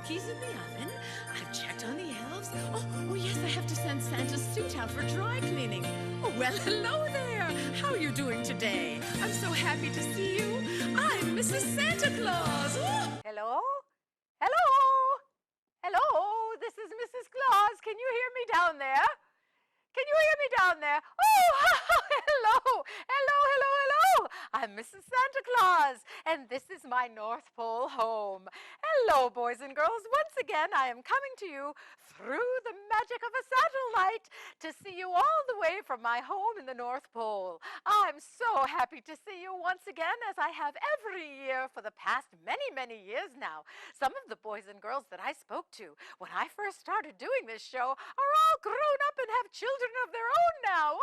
cookies in the oven. I've checked on the elves. Oh, yes, I have to send Santa's suit out for dry cleaning. Oh, well, hello there. How are you doing today? I'm so happy to see you. I'm Mrs. Santa Claus. Oh. Hello? Hello? Hello? This is Mrs. Claus. Can you hear me down there? Can you hear me down there? Oh, hello. Hello, hello, hello. I'm Mrs. Santa Claus, and this is my North Pole home. Hello, boys and girls. Once again, I am coming to you through the magic of a satellite to see you all the way from my home in the North Pole. I'm so happy to see you once again, as I have every year for the past many, many years now. Some of the boys and girls that I spoke to when I first started doing this show are all grown up and have children of their own now.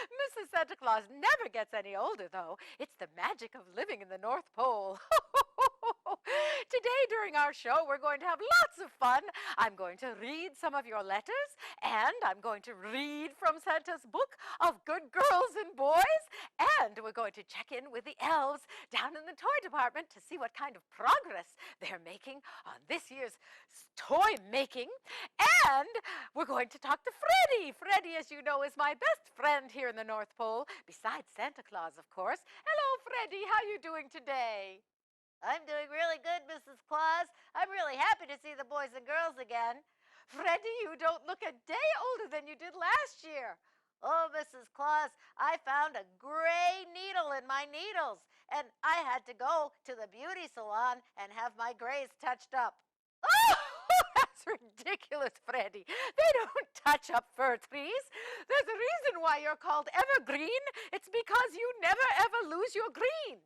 Mrs. Santa Claus never gets any older, though. It's the magic of living in the North Pole. Today, during our show, we're going to have lots of fun. I'm going to read some of your letters, and I'm going to read from Santa's book of good girls and boys, and we're going to check in with the elves down in the toy department to see what kind of progress they're making on this year's toy making. And we're going to talk to Freddie. Freddie, as you know, is my best friend here in the North Pole, besides Santa Claus, of course. Hello, Freddie. How are you doing today? I'm doing really good, Mrs. Claus. I'm really happy to see the boys and girls again. Freddie, you don't look a day older than you did last year. Oh, Mrs. Claus, I found a gray needle in my needles, and I had to go to the beauty salon and have my grays touched up. Oh, that's ridiculous, Freddie. They don't touch up fir trees. There's a reason why you're called evergreen. It's because you never ever lose your green.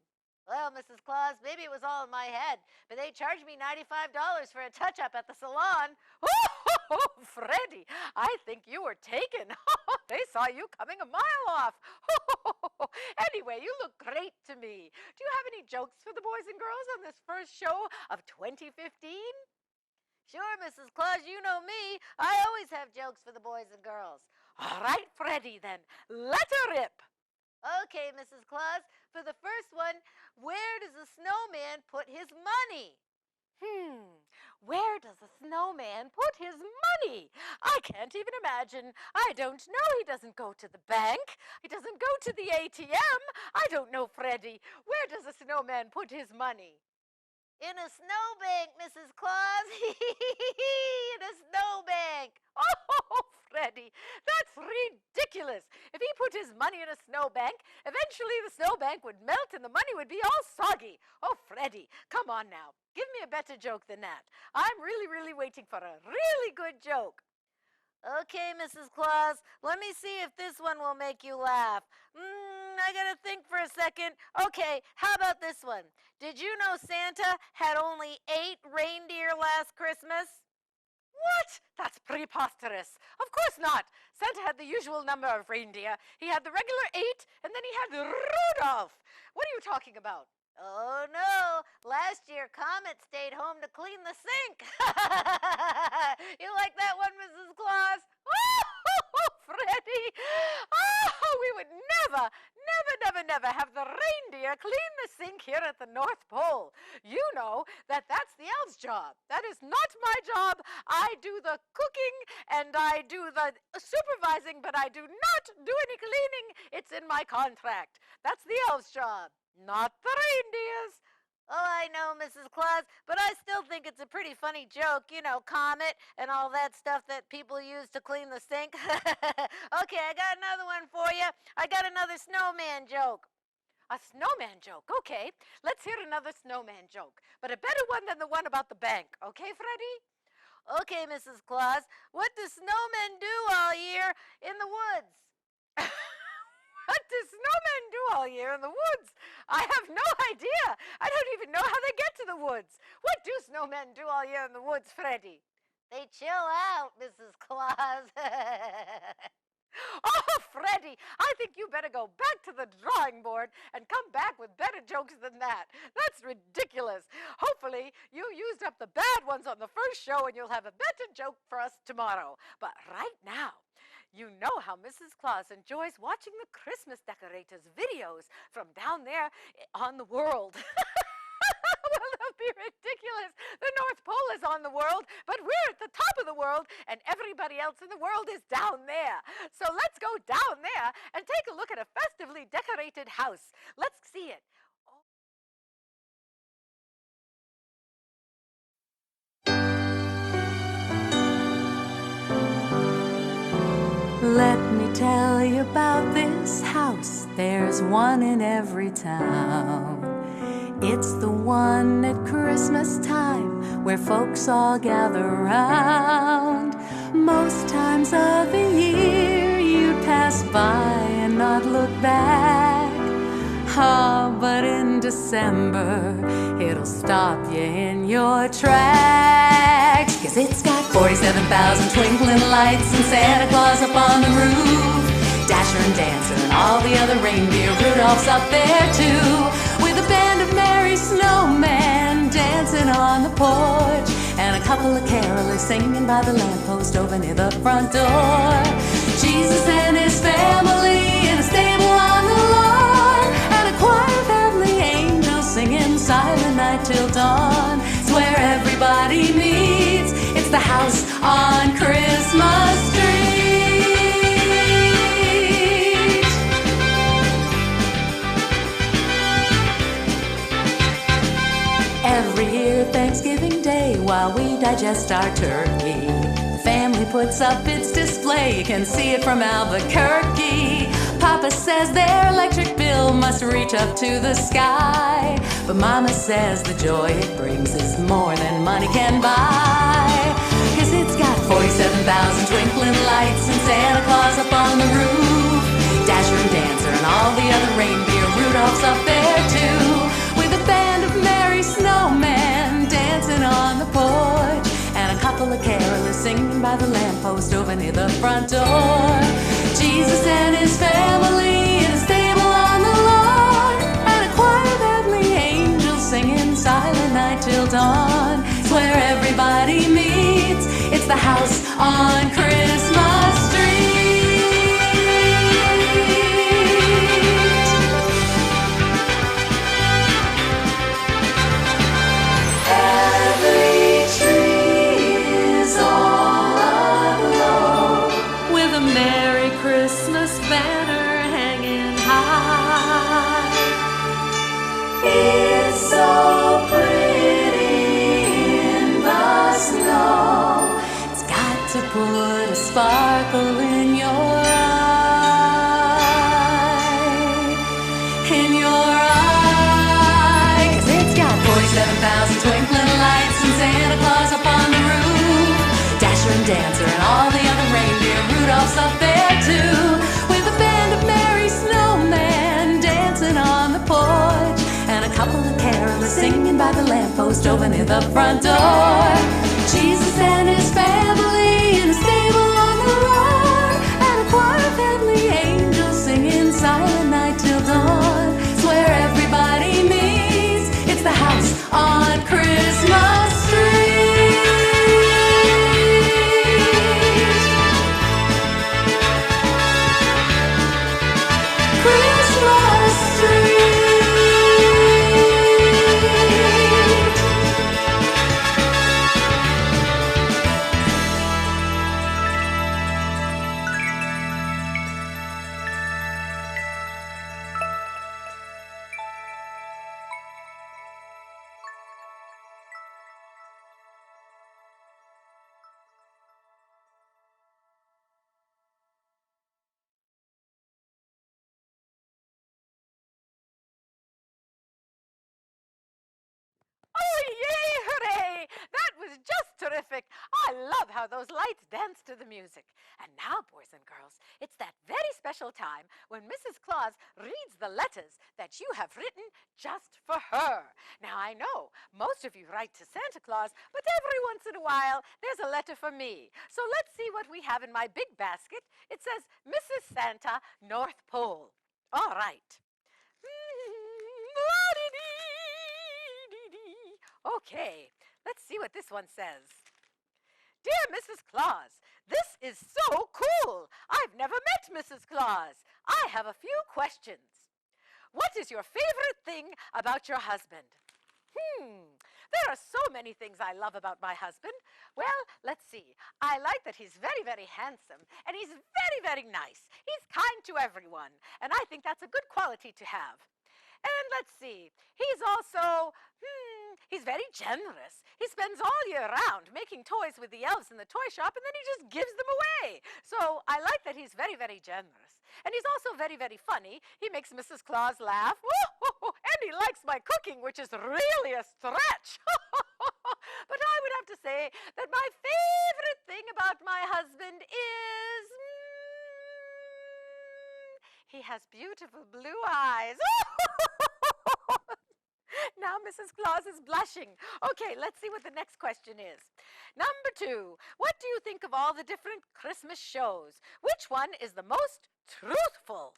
Well, Mrs. Claus, maybe it was all in my head, but they charged me $95 for a touch-up at the salon. Oh, Freddie, I think you were taken. They saw you coming a mile off. Anyway, you look great to me. Do you have any jokes for the boys and girls on this first show of 2015? Sure, Mrs. Claus, you know me. I always have jokes for the boys and girls. All right, Freddie, then. Let her rip. Okay, Mrs. Claus, for the first one, where does a snowman put his money? Where does a snowman put his money? I can't even imagine. I don't know. He doesn't go to the bank. He doesn't go to the ATM. I don't know, Freddie. Where does a snowman put his money? In a snowbank, Mrs. Claus. In a snowbank. Oh, Freddie, that's ridiculous. If he put his money in a snowbank, eventually the snowbank would melt and the money would be all soggy. Oh, Freddie, come on now. Give me a better joke than that. I'm really, really waiting for a really good joke. Okay, Mrs. Claus, let me see if this one will make you laugh. I gotta think for a second. Okay, how about this one? Did you know Santa had only 8 reindeer last Christmas? What? That's preposterous. Of course not. Santa had the usual number of reindeer. He had the regular 8, and then he had Rudolph. What are you talking about? Oh, no. Last year, Comet stayed home to clean the sink. You like that one, Mrs. Claus? Oh, Freddie. Oh, we would never have the reindeer clean the sink here at the North Pole. You know that that's the elf's job. That is not my job. I do the cooking and I do the supervising, but I do not do any cleaning. It's in my contract. That's the elf's job, not the reindeer's. Oh, I know, Mrs. Claus, but I still think it's a pretty funny joke. You know, Comet and all that stuff that people use to clean the sink. Okay, I got another one for you. I got another snowman joke. A snowman joke. Okay, let's hear another snowman joke, but a better one than the one about the bank. Okay, Freddie? Okay, Mrs. Claus, what do snowmen do all year in the woods? What do snowmen do all year in the woods? I have no idea. I don't even know how they get to the woods. What do snowmen do all year in the woods, Freddie? They chill out, Mrs. Claus. Oh, Freddie, I think you better go back to the drawing board and come back with better jokes than that. That's ridiculous. Hopefully, you used up the bad ones on the first show and you'll have a better joke for us tomorrow. But right now, you know how Mrs. Claus enjoys watching the Christmas decorators videos from down there on the world. Well, they'll be ridiculous. The North Pole is on the world, but we're at the top of the world, and everybody else in the world is down there. So let's go down there and take a look at a festively decorated house. Let's see it. Let me tell you about this house. There's one in every town. It's the one at Christmas time where folks all gather round. Most times of the year you'd pass by and not look back. Ah, but in December it'll stop you in your tracks. 'Cause it's got 47,000 twinkling lights and Santa Claus up on the roof, Dasher and Dancer and all the other reindeer. Rudolph's up there too, with a band of merry snowmen dancing on the porch, and a couple of carolers singing by the lamppost over near the front door. Jesus and his family in a stable on the lawn, and a choir of heavenly angels singing Silent Night till dawn. It's where everybody meets. It's the house on Christmas Street. Every year, Thanksgiving Day, while we digest our turkey, the family puts up its display. You can see it from Albuquerque. Papa says their electric bill must reach up to the sky, but Mama says the joy it brings is more than money can buy. 'Cause it's got 47,000 twinkling lights and Santa Claus up on the roof, Dasher and Dancer and all the other reindeer. Rudolph's up there too, with a band of merry snowmen dancing on the porch, and a couple of carolers singing by the lamppost over near the front door. Jesus and his family in a stable on the lawn, and a choir of heavenly angels singing Silent Night till dawn. It's where everybody meets. It's the house on Christmas Street. Every tree is all aglow with a Merry Christmas banner hanging high. It's so pretty in the snow. It's got to put a sparkle in your eye. In your eye. 'Cause it's got 47,000 twinkling lights and Santa Claus up on the roof, Dasher and Dancer and all the other reindeer. Rudolph's up there too, with a band of merry snowmen dancing on the porch, and a couple of carolers singing by the lamppost over near the front door. Jesus and his family in a stable on the lawn, and a choir of heavenly angels singing Silent Night till dawn. It's where everybody meets. It's the house on Christmas Street. Christmas Street. Oh, yay, hooray! That was just terrific. I love how those lights dance to the music. And now, boys and girls, it's that very special time when Mrs. Claus reads the letters that you have written just for her. Now, I know most of you write to Santa Claus, but every once in a while, there's a letter for me. So let's see what we have in my big basket. It says, Mrs. Santa, North Pole. All right. Okay, let's see what this one says. Dear Mrs. Claus, this is so cool. I've never met Mrs. Claus. I have a few questions. What is your favorite thing about your husband? There there are so many things I love about my husband. Well, let's see. I like that he's very, very handsome, and he's very, very nice. He's kind to everyone, and I think that's a good quality to have. And let's see, he's also, he's very generous. He spends all year round making toys with the elves in the toy shop, and then he just gives them away. So I like that he's very, very generous. And he's also very, very funny. He makes Mrs. Claus laugh. And he likes my cooking, which is really a stretch. But I would have to say that my favorite thing about my husband is he has beautiful blue eyes. Now Mrs. Claus is blushing. Okay, let's see what the next question is. Number 2, what do you think of all the different Christmas shows? Which one is the most truthful?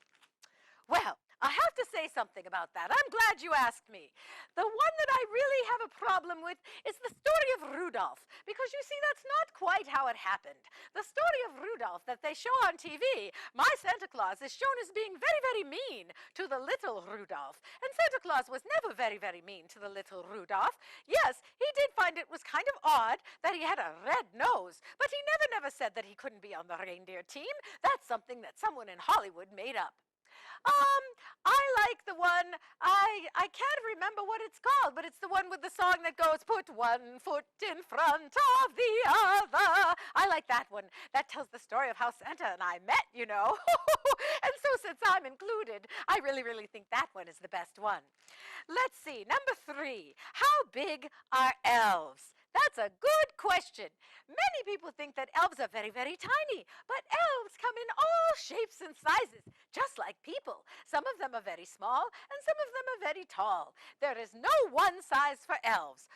Well, I have to say something about that. I'm glad you asked me. The one that I really have a problem with is the story of Rudolph, because you see, that's not quite how it happened. The story of Rudolph that they show on TV, my Santa Claus is shown as being very, very mean to the little Rudolph. And Santa Claus was never very, very mean to the little Rudolph. Yes, he did find it was kind of odd that he had a red nose, but he never said that he couldn't be on the reindeer team. That's something that someone in Hollywood made up. I like the one, I can't remember what it's called, but it's the one with the song that goes, put one foot in front of the other. I like that one. That tells the story of how Santa and I met, you know. And so since I'm included, I really think that one is the best one. Let's see, number 3, how big are elves? That's a good question. Many people think that elves are very, very tiny, but elves come in all shapes and sizes, just like people. Some of them are very small, and some of them are very tall. There is no one size for elves.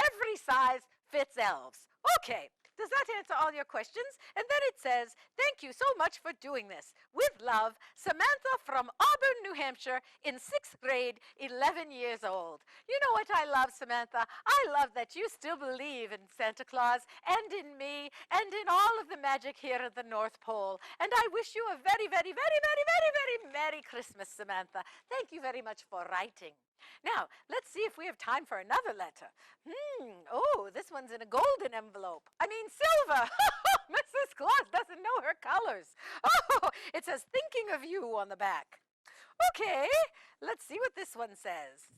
Every size fits elves. Okay, does that answer all your questions? And then it says, thank you so much for doing this. With love, Samantha from Auburn, New Hampshire, in 6th grade, 11 years old. You know what I love, Samantha? I love that you still believe in Santa Claus and in me and in all of the magic here at the North Pole. And I wish you a very, very, very, very, very, very Merry Christmas, Samantha. Thank you very much for writing. Now, let's see if we have time for another letter. Oh, this one's in a golden envelope. I mean, silver. Mrs. Claus doesn't know her colors. Oh, it says, thinking of you on the back. Okay, let's see what this one says.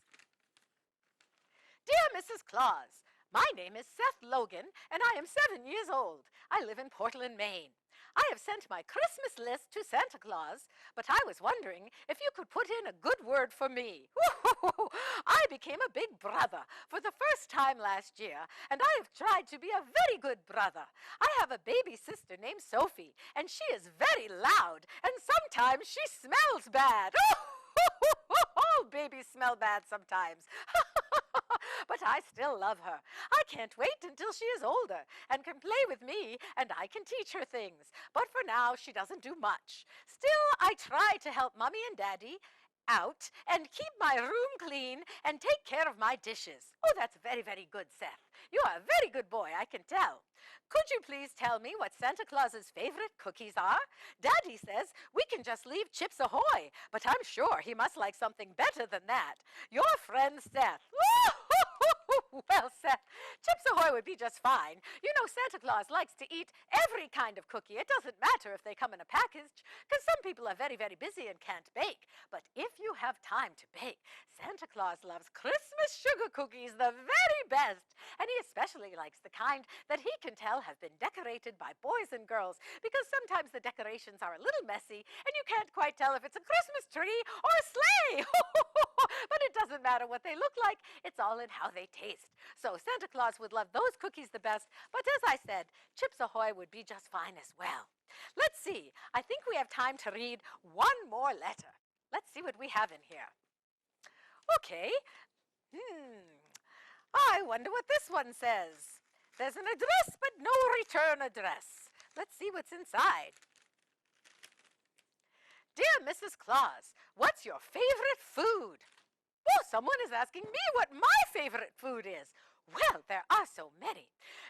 Dear Mrs. Claus, my name is Seth Logan, and I am 7 years old. I live in Portland, Maine. I have sent my Christmas list to Santa Claus, but I was wondering if you could put in a good word for me. I became a big brother for the first time last year, and I have tried to be a very good brother. I have a baby sister named Sophie, and she is very loud, and sometimes she smells bad. Oh, babies smell bad sometimes. But I still love her. I can't wait until she is older and can play with me, and I can teach her things. But for now, she doesn't do much. Still, I try to help Mommy and Daddy out and keep my room clean and take care of my dishes. Oh, that's very, very good, Seth. You are a very good boy, I can tell. Could you please tell me what Santa Claus's favorite cookies are? Daddy says we can just leave Chips Ahoy, but I'm sure he must like something better than that. Your friend, Seth. Well, Seth, Chips Ahoy would be just fine. You know, Santa Claus likes to eat every kind of cookie. It doesn't matter if they come in a package, because some people are very, very busy and can't bake. But if you have time to bake, Santa Claus loves Christmas sugar cookies the very best. And he especially likes the kind that he can tell have been decorated by boys and girls, because sometimes the decorations are a little messy, and you can't quite tell if it's a Christmas tree or a sleigh. But it doesn't matter what they look like. It's all in how they taste. So Santa Claus would love those cookies the best, but as I said, Chips Ahoy would be just fine as well. Let's see. I think we have time to read one more letter. Let's see what we have in here. Okay. I wonder what this one says. There's an address, but no return address. Let's see what's inside. Dear Mrs. Claus, what's your favorite food? Oh, someone is asking me what my favorite food is. Well, there are so many.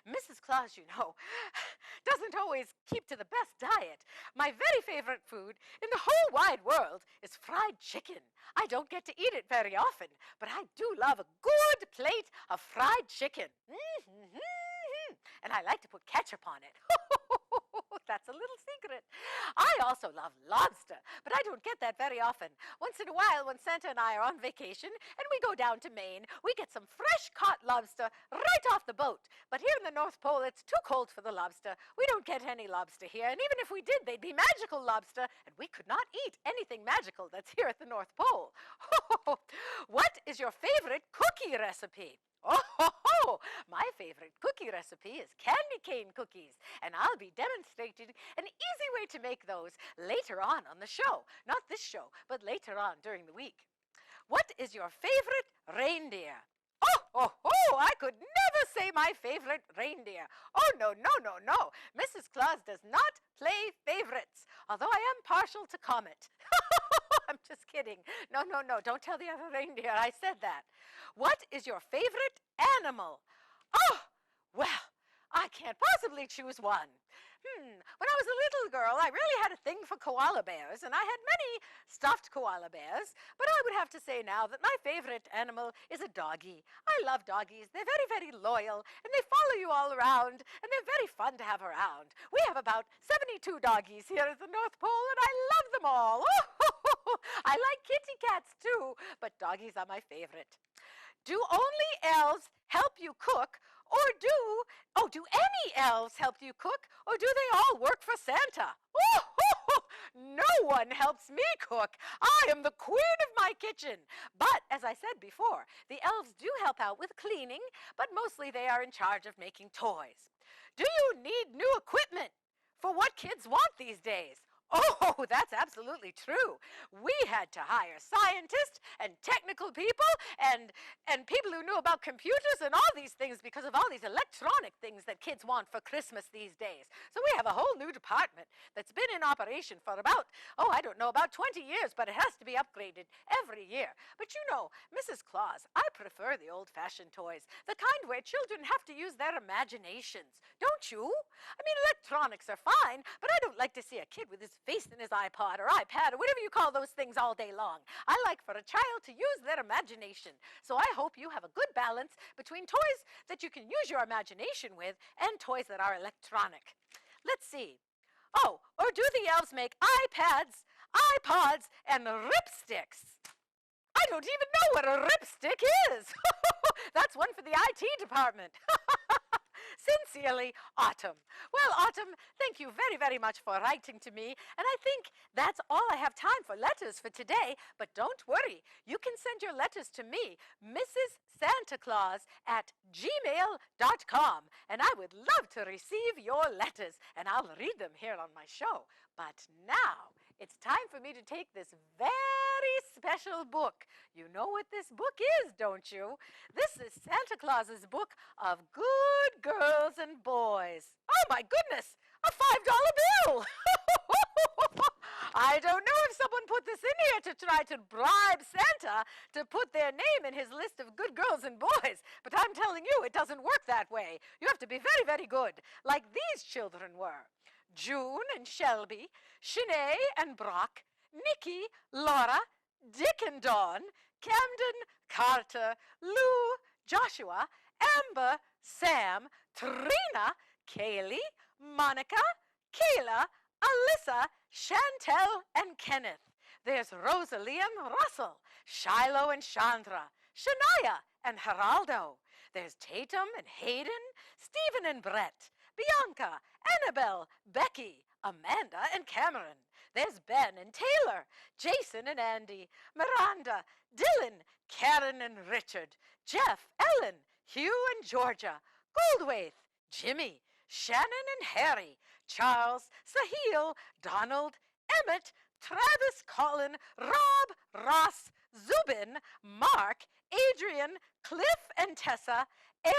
Mrs. Claus, you know, doesn't always keep to the best diet. My very favorite food in the whole wide world is fried chicken. I don't get to eat it very often, but I do love a good plate of fried chicken. And I like to put ketchup on it. That's a little secret. I also love lobster, but I don't get that very often. Once in a while, when Santa and I are on vacation and we go down to Maine, we get some fresh caught lobster right off the boat. But here in the North Pole, it's too cold for the lobster. We don't get any lobster here, and even if we did, they'd be magical lobster, and we could not eat anything magical that's here at the North Pole. What is your favorite cookie recipe? My favorite cookie recipe is candy cane cookies, and I'll be demonstrating an easy way to make those later on the show. Not this show, but later on during the week. What is your favorite reindeer? I could never say my favorite reindeer. Oh, no. Mrs. Claus does not play favorites, although I am partial to Comet. I'm just kidding. No, don't tell the other reindeer I said that. What is your favorite animal? Well, I can't possibly choose one. When I was a little girl, I really had a thing for koala bears, and I had many stuffed koala bears, but I would have to say now that my favorite animal is a doggie. I love doggies. They're very, very loyal, and they follow you all around, and they're very fun to have around. We have about 72 doggies here at the North Pole, and I love them all. I like kitty cats too, but doggies are my favorite. Do only elves help you cook, or do any elves help you cook, or do they all work for Santa? No one helps me cook. I am the queen of my kitchen. But, as I said before, the elves do help out with cleaning, but mostly they are in charge of making toys. Do you need new equipment for what kids want these days? That's absolutely true. We had to hire scientists and technical people and people who knew about computers and all these things because of all these electronic things that kids want for Christmas these days. So we have a whole new department that's been in operation for about 20 years, but it has to be upgraded every year. But you know, Mrs. Claus, I prefer the old-fashioned toys, the kind where children have to use their imaginations. Don't you? I mean, electronics are fine, but I don't like to see a kid with his face in his iPod or iPad or whatever you call those things all day long. I like for a child to use their imagination. So I hope you have a good balance between toys that you can use your imagination with and toys that are electronic. Let's see. Or do the elves make iPads, iPods, and ripsticks? I don't even know what a ripstick is. That's one for the IT department. Sincerely, Autumn. Well, Autumn, thank you very, very much for writing to me, and I think that's all I have time for letters for today, but don't worry. You can send your letters to me, Mrs. Santa Claus, at gmail.com, and I would love to receive your letters, and I'll read them here on my show. But now, it's time for me to take this very special book. You know what this book is, don't you? This is Santa Claus's book of good girls and boys. Oh, my goodness, a $5 bill. I don't know if someone put this in here to try to bribe Santa to put their name in his list of good girls and boys, but I'm telling you, it doesn't work that way. You have to be very, very good, like these children were. June and Shelby, Shanae and Brock, Nikki, Laura, Dick and Dawn, Camden, Carter, Lou, Joshua, Amber, Sam, Trina, Kaylee, Monica, Kayla, Alyssa, Chantel, and Kenneth. There's Rosalie and Russell, Shiloh and Chandra, Shania and Geraldo. There's Tatum and Hayden, Stephen and Brett, Bianca, Annabelle, Becky, Amanda, and Cameron. There's Ben and Taylor, Jason and Andy, Miranda, Dylan, Karen and Richard, Jeff, Ellen, Hugh and Georgia, Goldwaith, Jimmy, Shannon and Harry, Charles, Sahil, Donald, Emmett, Travis, Colin, Rob, Ross, Zubin, Mark, Adrian, Cliff and Tessa,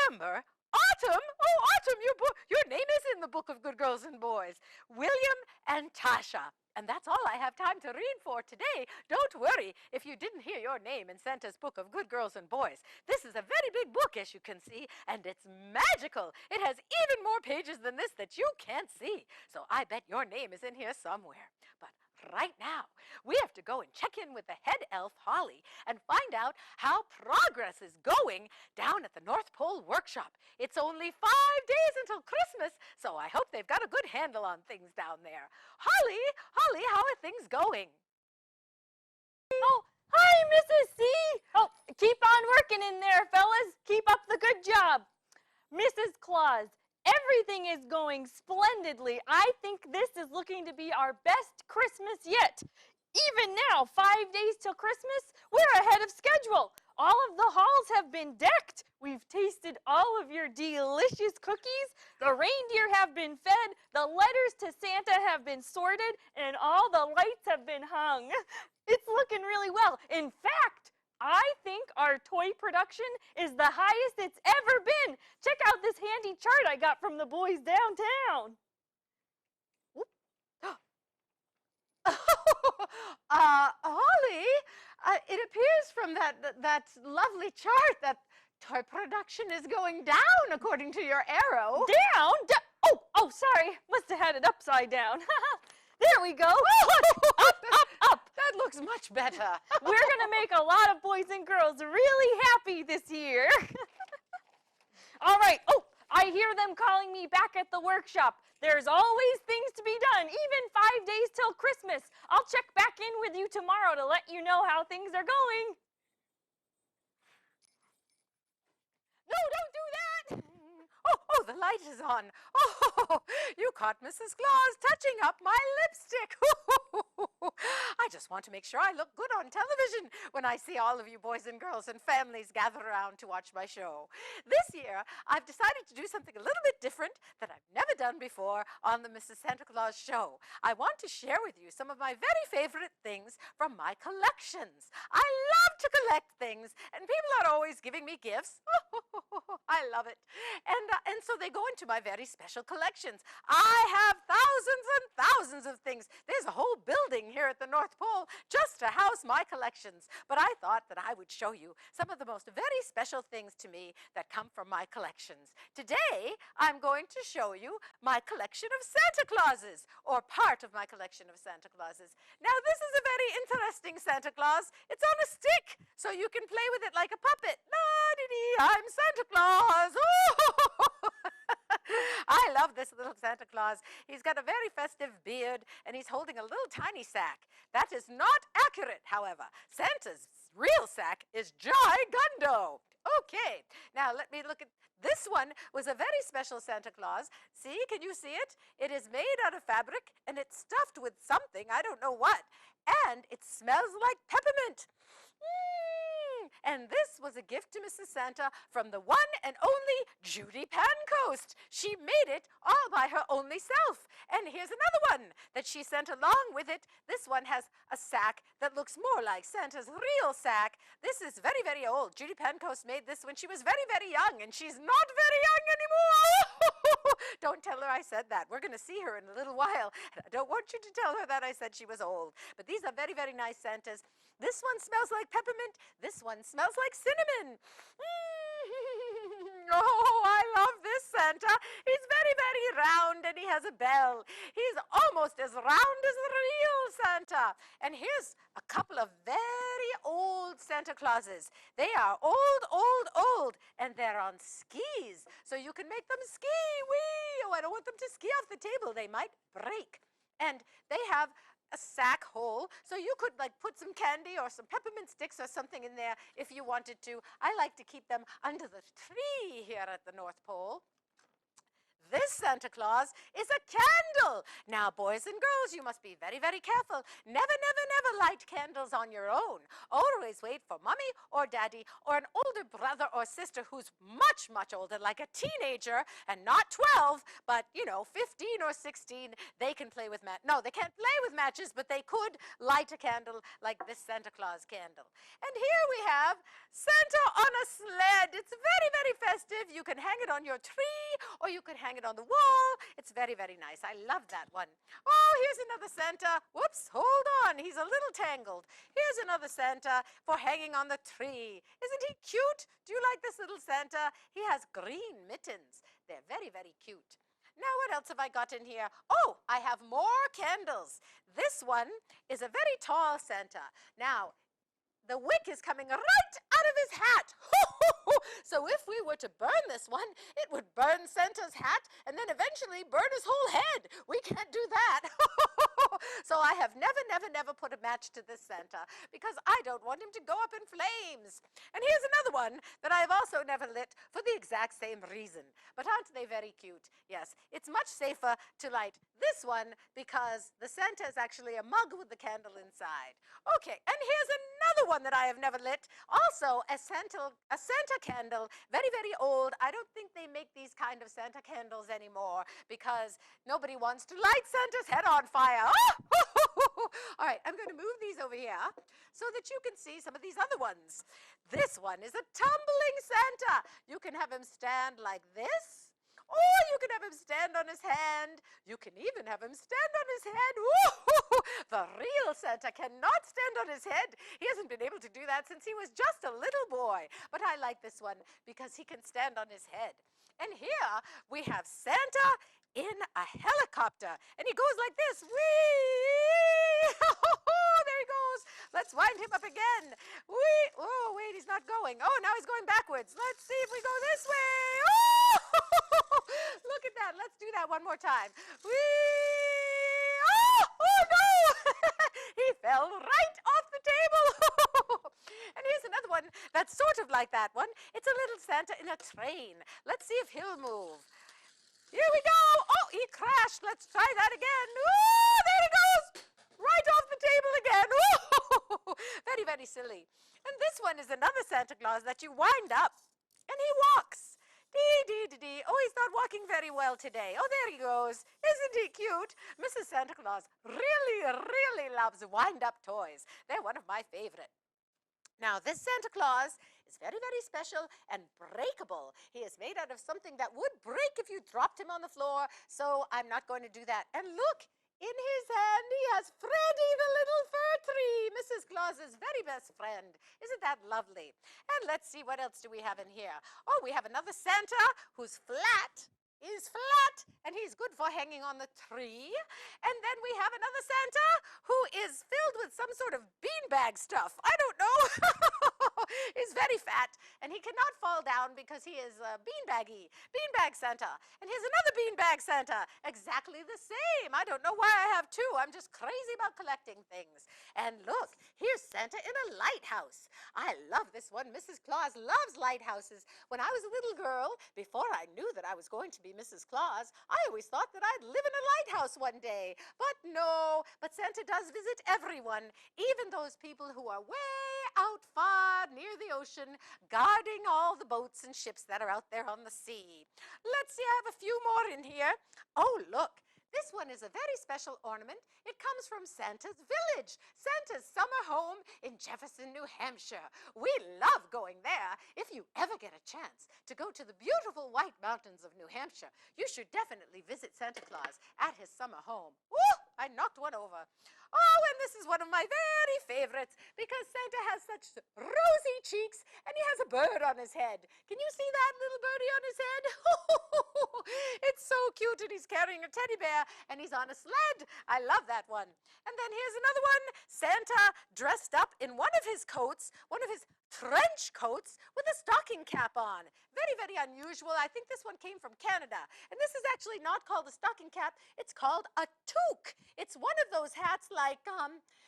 Amber, Autumn? Oh, Autumn, your name is in the book of good girls and boys. William and Tasha. And that's all I have time to read for today. Don't worry if you didn't hear your name in Santa's book of good girls and boys. This is a very big book, as you can see, and it's magical. It has even more pages than this that you can't see. So I bet your name is in here somewhere. But right now, we have to go and check in with the head elf, Holly, and find out how progress is going down at the North Pole workshop. It's only 5 days until Christmas, so I hope they've got a good handle on things down there. Holly, how are things going? Oh, hi, Mrs. C. Oh, keep on working in there, fellas. Keep up the good job. Mrs. Claus, everything is going splendidly. I think this is looking to be our best Christmas yet. Even now, 5 days till Christmas, we're ahead of schedule. All of the halls have been decked. We've tasted all of your delicious cookies. The reindeer have been fed. The letters to Santa have been sorted, and all the lights have been hung. It's looking really well. In fact, I think our toy production is the highest it's ever been. Check out this handy chart I got from the boys downtown. Holly, it appears from that lovely chart that toy production is going down according to your arrow. Down? Oh, sorry. Must have had it upside down. There we go. Up. That looks much better. We're going to make a lot of boys and girls really happy this year. All right. Oh, I hear them calling me back at the workshop. There's always things to be done, even 5 days till Christmas. I'll check back in with you tomorrow to let you know how things are going. No, don't do that. Oh, the light is on. Oh, you caught Mrs. Claus touching up my lipstick. I just want to make sure I look good on television when I see all of you boys and girls and families gather around to watch my show. This year, I've decided to do something a little bit different that I've never done before on the Mrs. Santa Claus show. I want to share with you some of my very favorite things from my collections. I love to collect things, and people are always giving me gifts. I love it. And so they go into my very special collections. I have thousands and thousands of things. There's a whole building here at the North Pole just to house my collections. But I thought that I would show you some of the most very special things to me that come from my collections. Today, I'm going to show you my collection of Santa Clauses, or part of my collection of Santa Clauses. Now, this is a very interesting Santa Claus. It's on a stick, so you can play with it like a puppet. La-dee-dee, I'm Santa Claus. Oh! I love this little Santa Claus. He's got a very festive beard, and he's holding a little tiny sack. That is not accurate, however. Santa's real sack is gigundo. Okay, now let me look at this one. Was a very special Santa Claus. See, can you see it? It is made out of fabric, and it's stuffed with something, I don't know what, and it smells like peppermint. And this was a gift to Mrs. Santa from the one and only Judy Pancoast. She made it all by her only self. And here's another one that she sent along with it. This one has a sack that looks more like Santa's real sack. This is very, very old. Judy Pancoast made this when she was very, very young, and she's not very young anymore. Don't tell her I said that. We're going to see her in a little while. And I don't want you to tell her that I said she was old. But these are very, very nice Santas. This one smells like peppermint. This one smells like cinnamon. Oh, I love this Santa. He's very, very round, and he has a bell. He's almost as round as the real Santa. And here's a couple of very old Santa Clauses. They are old, and they're on skis. So you can make them ski. Wee! Oh, I don't want them to ski off the table. They might break. And they have a sack hole, so you could like put some candy or some peppermint sticks or something in there if you wanted to. I like to keep them under the tree here at the North Pole. This Santa Claus is a candle. Now, boys and girls, you must be very, very careful. Never, never, never light candles on your own. Always wait for mommy or daddy or an older brother or sister who's much, much older, like a teenager, and not 12, but, 15 or 16. They can play with No, they can't play with matches, but they could light a candle like this Santa Claus candle. And here we have Santa on a sled. It's very, very festive. You can hang it on your tree or you can hang it on the wall. It's very, very nice. I love that one. Oh, here's another Santa. Whoops, hold on. He's a little tangled. Here's another Santa for hanging on the tree. Isn't he cute? Do you like this little Santa? He has green mittens. They're very, very cute. Now, what else have I got in here? Oh, I have more candles. This one is a very tall Santa. Now, the wick is coming right out of his hat. So if we were to burn this one, it would burn Santa's hat and then eventually burn his whole head. We can't do that. So I have never, never, never put a match to this Santa because I don't want him to go up in flames. And here's another one that I've also never lit for the exact same reason. But aren't they very cute? Yes, it's much safer to light this one because the Santa is actually a mug with the candle inside. Okay, and here's another one that I have never lit. Also a Santa candle, very, very old. I don't think they make these kind of Santa candles anymore because nobody wants to light Santa's head on fire. All right, I'm going to move these over here so that you can see some of these other ones. This one is a tumbling Santa. You can have him stand like this, or you can have him stand on his hand. You can even have him stand on his head. Woo-hoo-hoo. The real Santa cannot stand on his head. He hasn't been able to do that since he was just a little boy. But I like this one because he can stand on his head. And here we have Santa in a helicopter. And he goes like this. Whee! There he goes. Let's wind him up again. Whee! Oh, wait, he's not going. Oh, now he's going backwards. Let's see if we go this way. Oh! Look at that. Let's do that one more time. Whee! Oh no! He fell right off the table. And here's another one that's sort of like that one. It's a little Santa in a train. Let's see if he'll move. Here we go. Oh, he crashed. Let's try that again. Oh, there he goes. Right off the table again. Oh, very, very silly. And this one is another Santa Claus that you wind up and he walks. Dee-dee-dee-dee. Oh, he's not walking very well today. Oh, there he goes. Isn't he cute? Mrs. Santa Claus really, really loves wind-up toys. They're one of my favorite. Now, this Santa Claus is very, very special and breakable. He is made out of something that would break if you dropped him on the floor, so I'm not going to do that. And look, in his hand, he has Freddy the little fir tree, Mrs. Claus's very best friend. Isn't that lovely? And let's see, what else do we have in here? Oh, we have another Santa who's flat. Is flat, and he's good for hanging on the tree. And then we have another Santa who is filled with some sort of beanbag stuff. I don't know. He's very fat, and he cannot fall down because he is beanbaggy. Beanbag Santa. And here's another beanbag Santa. Exactly the same. I don't know why I have two. I'm just crazy about collecting things. And look, here's Santa in a lighthouse. I love this one. Mrs. Claus loves lighthouses. When I was a little girl, before I knew that I was going to be Mrs. Claus, I always thought that I'd live in a lighthouse one day. But no, but Santa does visit everyone, even those people who are way out far near the ocean, guarding all the boats and ships that are out there on the sea. Let's see, I have a few more in here. Oh, look. This one is a very special ornament. It comes from Santa's village, Santa's summer home in Jefferson, New Hampshire. We love going there. If you ever get a chance to go to the beautiful White Mountains of New Hampshire, you should definitely visit Santa Claus at his summer home. Woo! I knocked one over. Oh, and this is one of my very favorites because Santa has such rosy cheeks and he has a bird on his head. Can you see that little birdie on his head? It's so cute, and he's carrying a teddy bear and he's on a sled. I love that one. And then here's another one. Santa dressed up in one of his coats, one of his trench coats with a stocking cap on. Very, very unusual. I think this one came from Canada. And this is actually not called a stocking cap. It's called a toque. It's one of those hats like,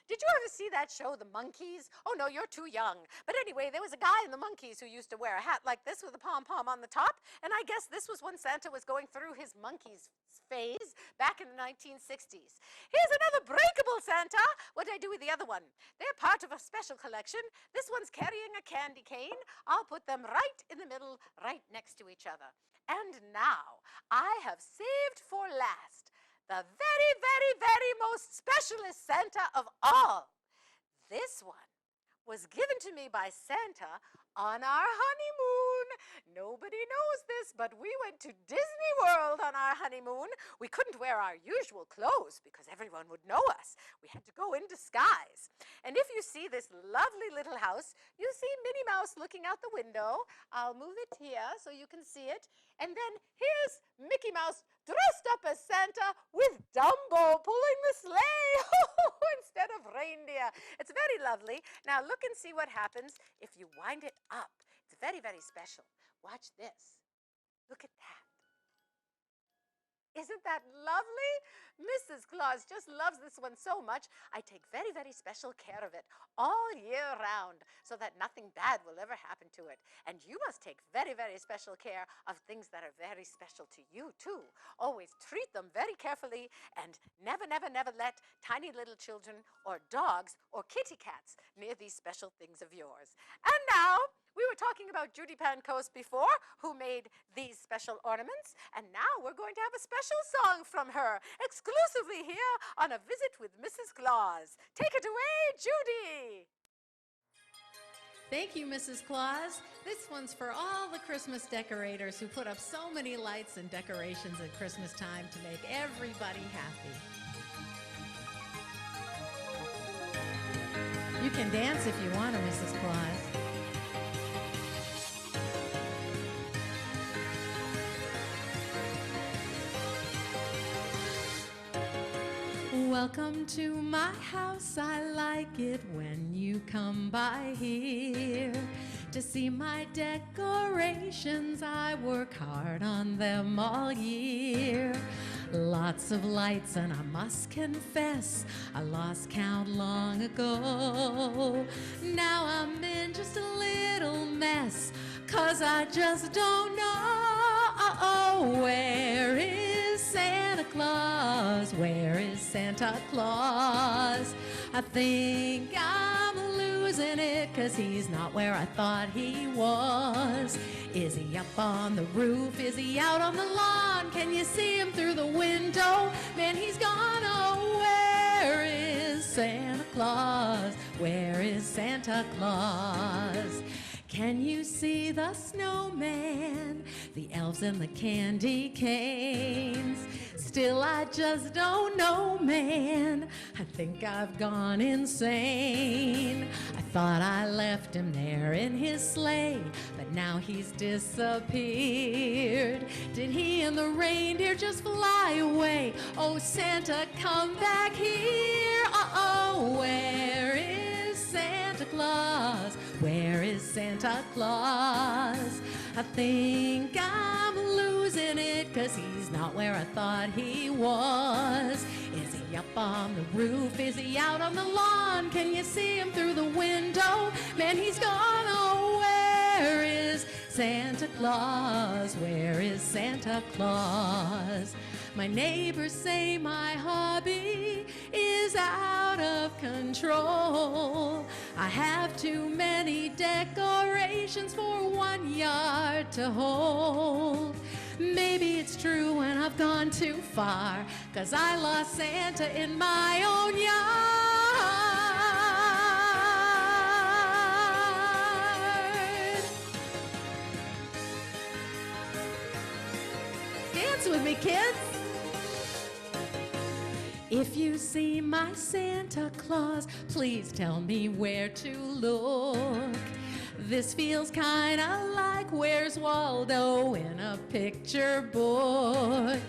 did you ever see that show, The Monkees? Oh, no, you're too young. But anyway, there was a guy in The Monkees who used to wear a hat like this with a pom-pom on the top. And I guess this was when Santa was going through his Monkees phase back in the 1960s. Here's another breakable Santa. What did I do with the other one? They're part of a special collection. This one's carrying a candy cane. I'll put them right in the middle, right next to each other. And now, I have saved for last the very, very, very most specialist Santa of all. This one was given to me by Santa on our honeymoon. Nobody knows this, but we went to Disney World on our honeymoon. We couldn't wear our usual clothes because everyone would know us. We had to go in disguise. And if you see this lovely little house, you see Minnie Mouse looking out the window. I'll move it here so you can see it. And then here's Mickey Mouse dressed up as Santa with Dumbo pulling the sleigh instead of reindeer. It's very lovely. Now look and see what happens if you wind it up. It's very, very special. Watch this. Look at that. Isn't that lovely? Mrs. Claus just loves this one so much. I take very, very special care of it all year round so that nothing bad will ever happen to it. And you must take very, very special care of things that are very special to you, too. Always treat them very carefully and never, never, never let tiny little children or dogs or kitty cats near these special things of yours. And now, we were talking about Judy Pancoast before, who made these special ornaments, and now we're going to have a special song from her, exclusively here on A Visit with Mrs. Claus. Take it away, Judy! Thank you, Mrs. Claus. This one's for all the Christmas decorators who put up so many lights and decorations at Christmas time to make everybody happy. You can dance if you want to, Mrs. Claus. Welcome to my house, I like it when you come by here. To see my decorations, I work hard on them all year. Lots of lights and I must confess, I lost count long ago. Now I'm in just a little mess, 'cause I just don't know where is Santa Claus? Where is Santa Claus? I think I'm losing it, 'cause he's not where I thought he was. Is he up on the roof? Is he out on the lawn? Can you see him through the window? Man, he's gone. Oh, where is Santa Claus? Where is Santa Claus? Can you see the snowman, the elves and the candy canes? Still, I just don't know, man. I think I've gone insane. I thought I left him there in his sleigh, but now he's disappeared. Did he and the reindeer just fly away? Oh, Santa, come back here. Uh-oh, where is Santa Claus? Where is Santa Claus? I think I'm losing it, 'cause he's not where I thought he was. Is he up on the roof? Is he out on the lawn? Can you see him through the window? Man, he's gone. Oh, where is Santa Claus? Where is Santa Claus? My neighbors say my hobby is out of control. I have too many decorations for 1 yard to hold. Maybe it's true and I've gone too far, 'cause I lost Santa in my own yard. Dance with me, kids. If you see my Santa Claus, please tell me where to look. This feels kinda like Where's Waldo in a picture book.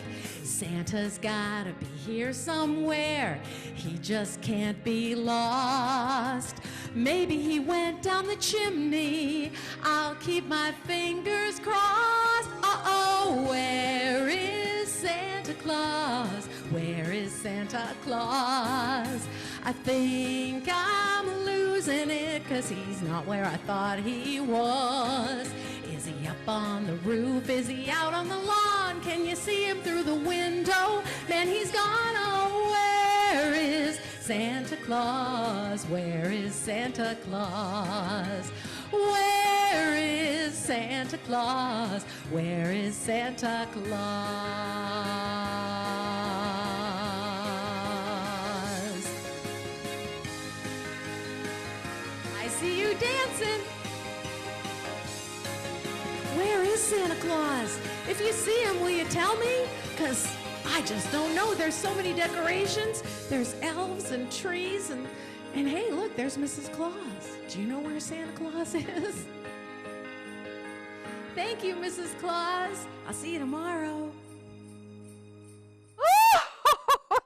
Santa's gotta be here somewhere. He just can't be lost. Maybe he went down the chimney. I'll keep my fingers crossed. Uh-oh, where is Santa Claus? Where is Santa Claus? I think I'm losing it, 'cause he's not where I thought he was. Is he up on the roof? Is he out on the lawn? Can you see him through the window? Man, he's gone. Oh, where is Santa Claus? Where is Santa Claus? Where is Santa Claus? Where is Santa Claus? I see you dancing. Where is Santa Claus? If you see him, will you tell me? 'Cause I just don't know. There's so many decorations. There's elves and trees and hey, look, there's Mrs. Claus. Do you know where Santa Claus is? Thank you, Mrs. Claus. I'll see you tomorrow.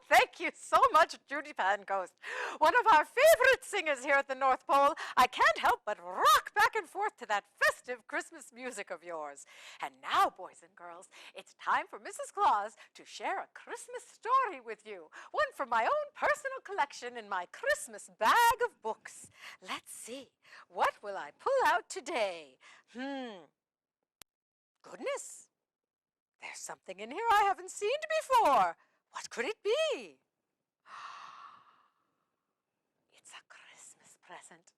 Thank you so much, Judy Pancoast. One of our favorite singers here at the North Pole. I can't help but rock back and forth to that festive Christmas music of yours. And now, boys and girls, it's time for Mrs. Claus to share a Christmas story with you. One from my own personal collection in my Christmas bag of books. Let's see. What will I pull out today? Goodness. There's something in here I haven't seen before. What could it be? It's a Christmas present.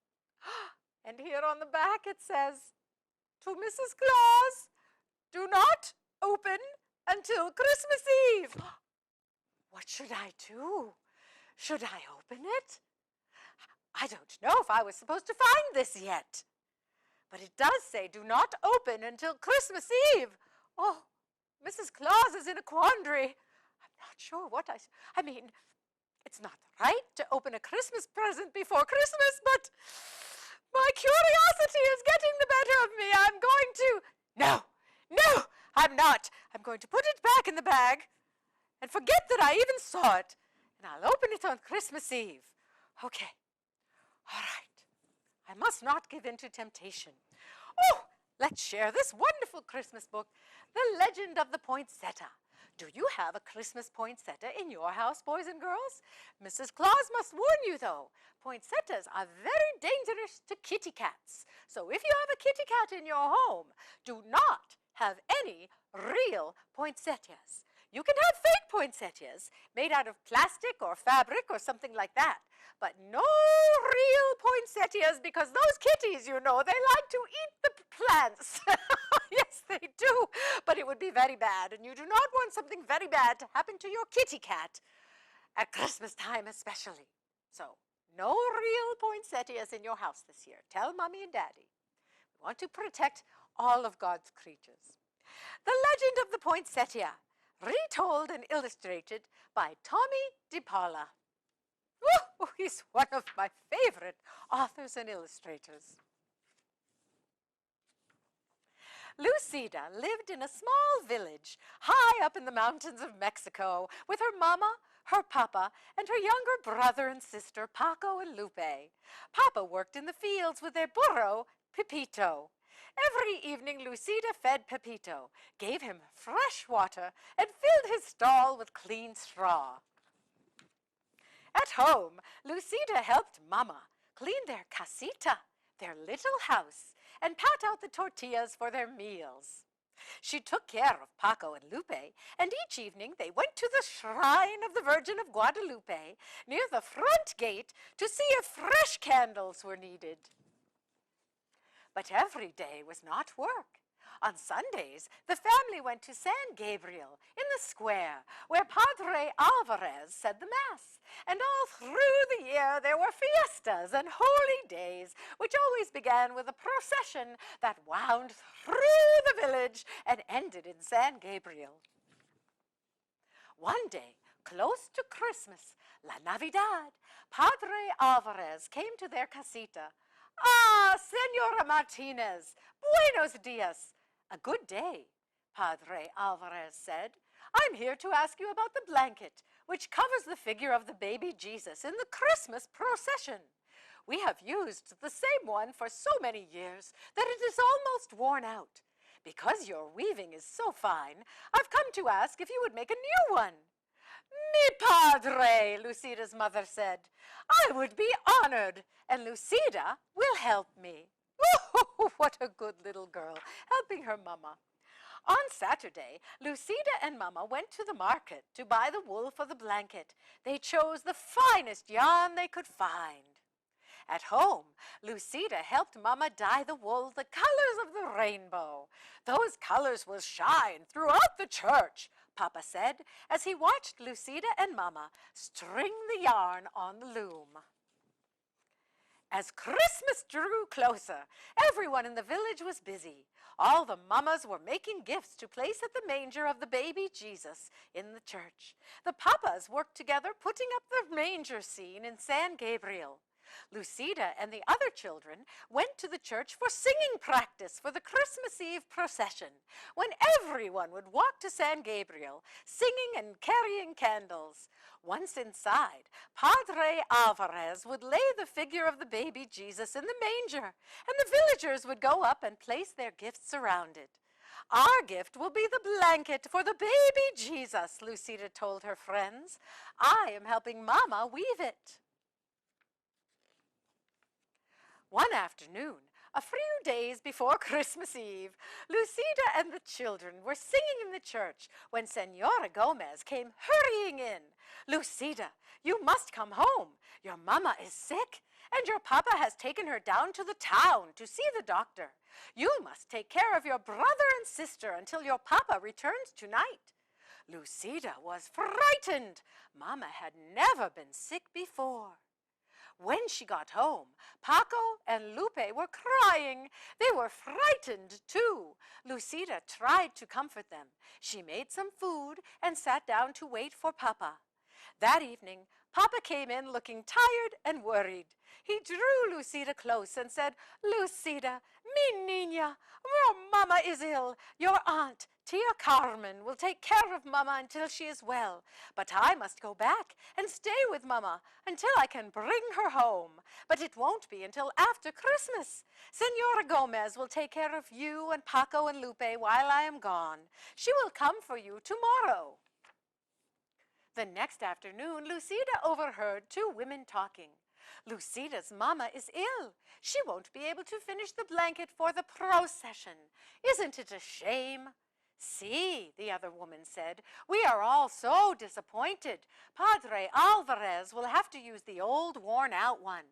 And here on the back it says, "To Mrs. Claus, do not open until Christmas Eve." What should I do? Should I open it? I don't know if I was supposed to find this yet. But it does say, "Do not open until Christmas Eve." Oh, Mrs. Claus is in a quandary. Not sure what I mean, it's not right to open a Christmas present before Christmas, but my curiosity is getting the better of me. I'm going to, no, I'm not. I'm going to put it back in the bag and forget that I even saw it, and I'll open it on Christmas Eve. Okay, all right. I must not give in to temptation. Oh, let's share this wonderful Christmas book, The Legend of the Poinsettia. Do you have a Christmas poinsettia in your house, boys and girls? Mrs. Claus must warn you, though. Poinsettias are very dangerous to kitty cats. So if you have a kitty cat in your home, do not have any real poinsettias. You can have fake poinsettias made out of plastic or fabric or something like that. But no real poinsettias, because those kitties, you know, they like to eat the plants. Yes, they do. But it would be very bad, and you do not want something very bad to happen to your kitty cat at Christmas time especially. So, no real poinsettias in your house this year. Tell Mommy and Daddy. We want to protect all of God's creatures. The Legend of the Poinsettia, retold and illustrated by Tommy DePaula. Oh, he's one of my favorite authors and illustrators. Lucida lived in a small village high up in the mountains of Mexico with her mama, her papa, and her younger brother and sister, Paco and Lupe. Papa worked in the fields with their burro, Pepito. Every evening, Lucida fed Pepito, gave him fresh water, and filled his stall with clean straw. At home, Lucida helped Mama clean their casita, their little house, and pat out the tortillas for their meals. She took care of Paco and Lupe, and each evening they went to the shrine of the Virgin of Guadalupe near the front gate to see if fresh candles were needed. But every day was not work. On Sundays, the family went to San Gabriel in the square, where Padre Alvarez said the Mass. And all through the year there were fiestas and holy days, which always began with a procession that wound through the village and ended in San Gabriel. One day, close to Christmas, La Navidad, Padre Alvarez came to their casita. Ah, Senora Martinez, buenos dias. A good day, Padre Alvarez said. I'm here to ask you about the blanket, which covers the figure of the baby Jesus in the Christmas procession. We have used the same one for so many years that it is almost worn out. Because your weaving is so fine, I've come to ask if you would make a new one. Mi padre, Lucida's mother said. I would be honored, and Lucida will help me. Oh, what a good little girl, helping her mama. On Saturday, Lucida and Mama went to the market to buy the wool for the blanket. They chose the finest yarn they could find. At home, Lucida helped Mama dye the wool the colors of the rainbow. Those colors will shine throughout the church, Papa said, as he watched Lucida and Mama string the yarn on the loom. As Christmas drew closer, everyone in the village was busy. All the mamas were making gifts to place at the manger of the baby Jesus in the church. The papas worked together putting up the manger scene in San Gabriel. Lucida and the other children went to the church for singing practice for the Christmas Eve procession, when everyone would walk to San Gabriel, singing and carrying candles. Once inside, Padre Alvarez would lay the figure of the baby Jesus in the manger, and the villagers would go up and place their gifts around it. Our gift will be the blanket for the baby Jesus, Lucida told her friends. I am helping Mama weave it. One afternoon, a few days before Christmas Eve, Lucida and the children were singing in the church when Senora Gomez came hurrying in. Lucida, you must come home. Your mama is sick, and your papa has taken her down to the town to see the doctor. You must take care of your brother and sister until your papa returns tonight. Lucida was frightened. Mama had never been sick before. When she got home, Paco and Lupe were crying. They were frightened, too. Lucida tried to comfort them. She made some food and sat down to wait for Papa. That evening, Papa came in looking tired and worried. He drew Lucida close and said, Lucida, mi niña, your mama is ill. Your aunt, Tia Carmen, will take care of Mama until she is well. But I must go back and stay with Mama until I can bring her home. But it won't be until after Christmas. Senora Gomez will take care of you and Paco and Lupe while I am gone. She will come for you tomorrow. The next afternoon, Lucida overheard two women talking. Lucida's mama is ill. She won't be able to finish the blanket for the procession. Isn't it a shame? See, the other woman said, we are all so disappointed. Padre Alvarez will have to use the old worn-out one.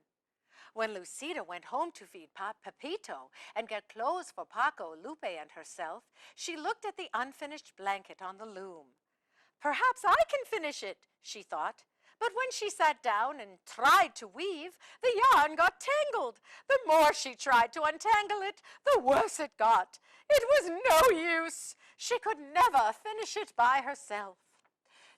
When Lucida went home to feed Pepito and get clothes for Paco, Lupe, and herself, she looked at the unfinished blanket on the loom. Perhaps I can finish it, she thought. But when she sat down and tried to weave, the yarn got tangled. The more she tried to untangle it, the worse it got. It was no use. She could never finish it by herself.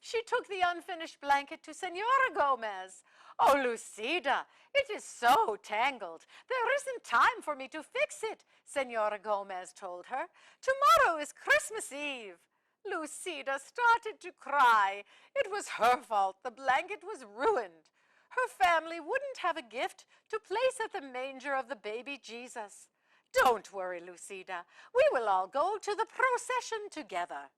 She took the unfinished blanket to Senora Gomez. Oh, Lucida, it is so tangled. There isn't time for me to fix it, Senora Gomez told her. Tomorrow is Christmas Eve. Lucida started to cry. It was her fault. The blanket was ruined. Her family wouldn't have a gift to place at the manger of the baby Jesus. Don't worry, Lucida. We will all go to the procession together.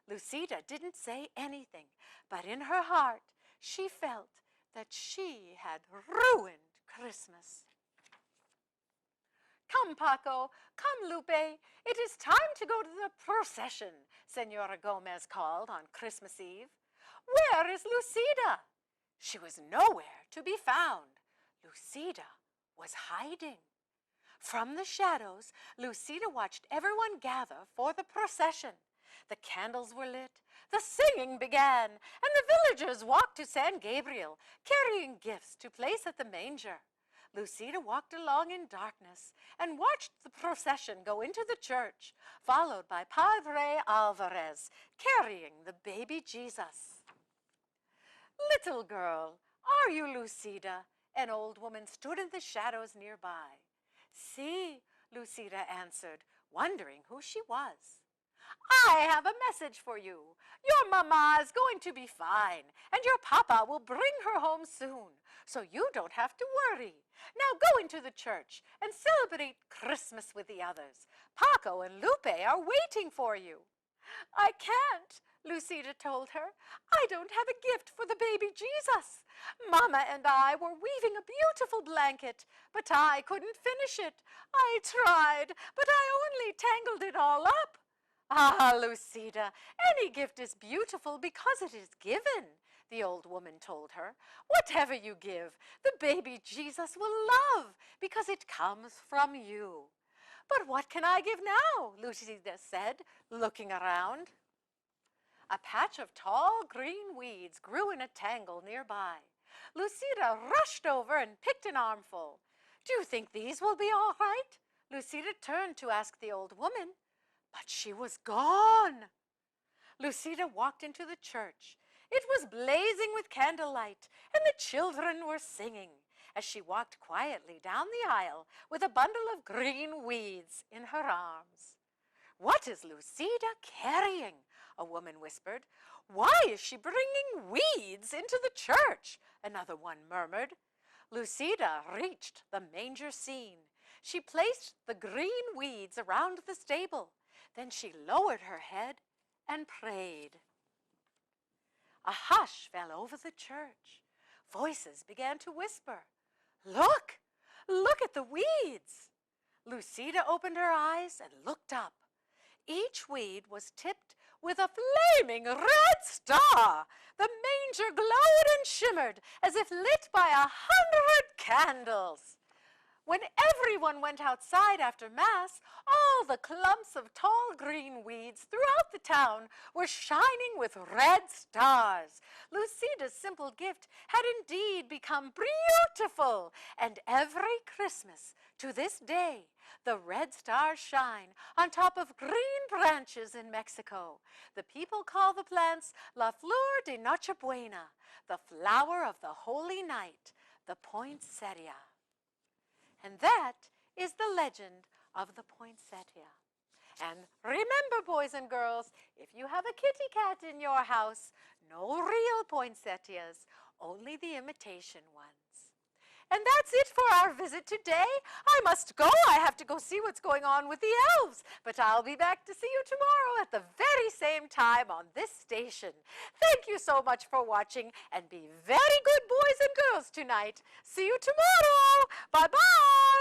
Lucida didn't say anything, but in her heart, she felt that she had ruined Christmas. Come, Paco. Come, Lupe. It is time to go to the procession, Senora Gomez called on Christmas Eve. Where is Lucida? She was nowhere to be found. Lucida was hiding. From the shadows, Lucida watched everyone gather for the procession. The candles were lit, the singing began, and the villagers walked to San Gabriel, carrying gifts to place at the manger. Lucida walked along in darkness and watched the procession go into the church, followed by Padre Alvarez, carrying the baby Jesus. Little girl, are you Lucida? An old woman stood in the shadows nearby. See, Lucida answered, wondering who she was. I have a message for you. Your mama is going to be fine, and your papa will bring her home soon, so you don't have to worry. Now go into the church and celebrate Christmas with the others. Paco and Lupe are waiting for you. I can't, Lucida told her. I don't have a gift for the baby Jesus. Mama and I were weaving a beautiful blanket, but I couldn't finish it. I tried, but I only tangled it all up. Ah, Lucida, any gift is beautiful because it is given, the old woman told her. Whatever you give, the baby Jesus will love because it comes from you. But what can I give now? Lucida said, looking around. A patch of tall green weeds grew in a tangle nearby. Lucida rushed over and picked an armful. Do you think these will be all right? Lucida turned to ask the old woman, but she was gone. Lucida walked into the church. It was blazing with candlelight, and the children were singing as she walked quietly down the aisle with a bundle of green weeds in her arms. What is Lucida carrying? A woman whispered. Why is she bringing weeds into the church? Another one murmured. Lucida reached the manger scene. She placed the green weeds around the stable. Then she lowered her head and prayed. A hush fell over the church. Voices began to whisper. Look! Look at the weeds! Lucida opened her eyes and looked up. Each weed was tipped with a flaming red star. The manger glowed and shimmered as if lit by 100 candles. When everyone went outside after Mass, all the clumps of tall green weeds throughout the town were shining with red stars. Lucida's simple gift had indeed become beautiful, and every Christmas, to this day, the red stars shine on top of green branches in Mexico. The people call the plants La Flor de Nochebuena, the flower of the holy night, the poinsettia. And that is the legend of the poinsettia. And remember, boys and girls, if you have a kitty cat in your house, no real poinsettias, only the imitation ones. And that's it for our visit today. I must go. I have to go see what's going on with the elves. But I'll be back to see you tomorrow at the very same time on this station. Thank you so much for watching, and be very good boys and girls tonight. See you tomorrow. Bye-bye.